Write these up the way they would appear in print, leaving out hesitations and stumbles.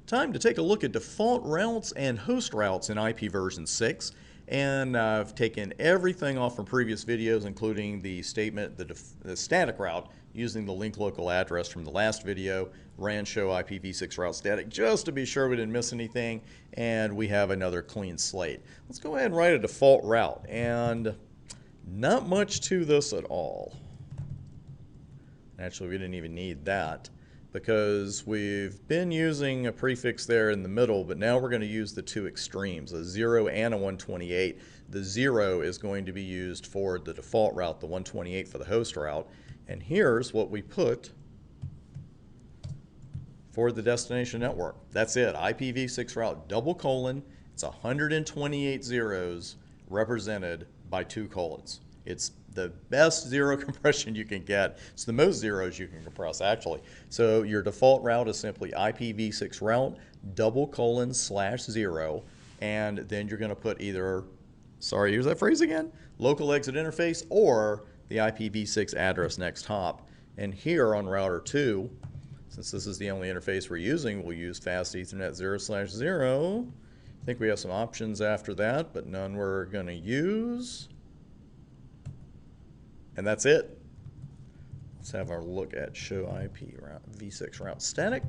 Time to take a look at default routes and host routes in IP version 6. And I've taken everything off from previous videos, including the statement, the static route, using the link local address from the last video, ran show IPv6 route static, just to be sure we didn't miss anything, and we have another clean slate. Let's go ahead and write a default route, and not much to this at all. Actually, we didn't even need that, because we've been using a prefix there in the middle, but now we're going to use the two extremes, a 0 and a 128. The 0 is going to be used for the default route, the 128 for the host route, and here's what we put for the destination network. That's it, IPv6 route, double colon, it's 128 zeros represented by 2 colons. It's the best zero compression you can get. It's the most zeros you can compress, actually. So your default route is simply IPv6 route, double colon /0, and then you're going to put either, sorry, use that phrase again, local exit interface or the IPv6 address next hop. And here on router 2, since this is the only interface we're using, we'll use fast Ethernet 0/0. I think we have some options after that, but none we're going to use. And that's it. Let's have our look at show IPv6 route static.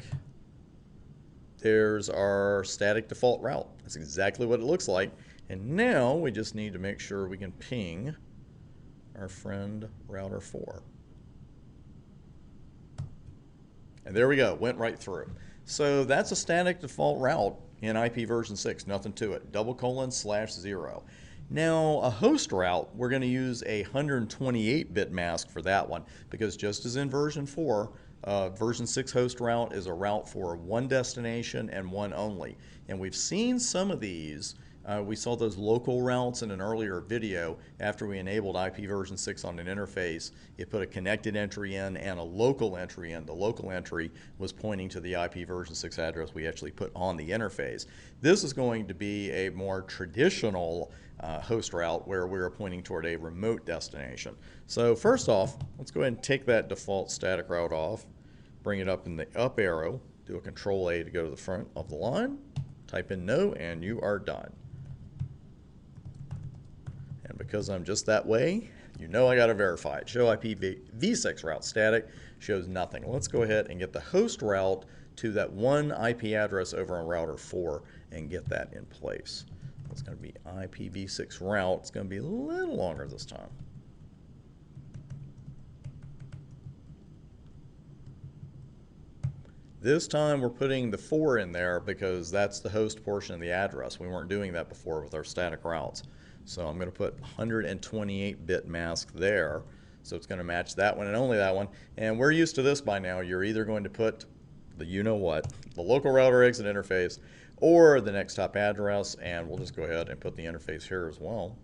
There's our static default route. That's exactly what it looks like. And now we just need to make sure we can ping our friend router 4. And there we go, went right through. So that's a static default route in IP version 6, nothing to it, double colon /0. Now, a host route, we're going to use a 128-bit mask for that one, because just as in version 4, version 6 host route is a route for one destination and one only. And we've seen some of these. We saw those local routes in an earlier video. After we enabled IP version 6 on an interface, it put a connected entry in and a local entry in. The local entry was pointing to the IP version 6 address we actually put on the interface. This is going to be a more traditional host route where we're pointing toward a remote destination. So first off, let's go ahead and take that default static route off, bring it up in the up arrow, do a Control-A to go to the front of the line, type in no, and you are done. And because I'm just that way, you know I got to verify it. Show IPv6 route static shows nothing. Let's go ahead and get the host route to that one IP address over on router 4 and get that in place. It's going to be IPv6 route. It's going to be a little longer this time. This time we're putting the 4 in there because that's the host portion of the address. We weren't doing that before with our static routes. So I'm going to put 128-bit mask there. So it's going to match that one and only that one. And we're used to this by now. You're either going to put the you-know-what, the local router exit interface, or the next hop address, and we'll just go ahead and put the interface here as well.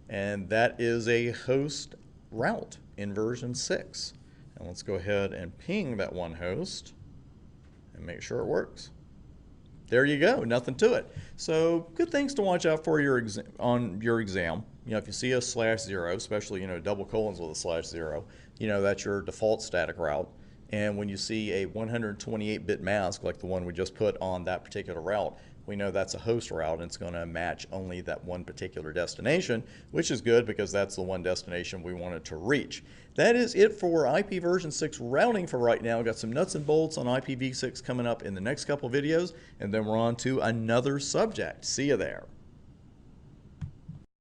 And that is a host route in version 6. And let's go ahead and ping that one host and make sure it works. There you go, nothing to it. So good things to watch out for on your exam. You know, if you see a /0, especially, you know, double colons with a /0, you know, that's your default static route. And when you see a 128-bit mask like the one we just put on that particular route, we know that's a host route and it's going to match only that one particular destination, which is good because that's the one destination we wanted to reach. That is it for IP version 6 routing for right now. We've got some nuts and bolts on IPv6 coming up in the next couple videos, and then we're on to another subject. See you there.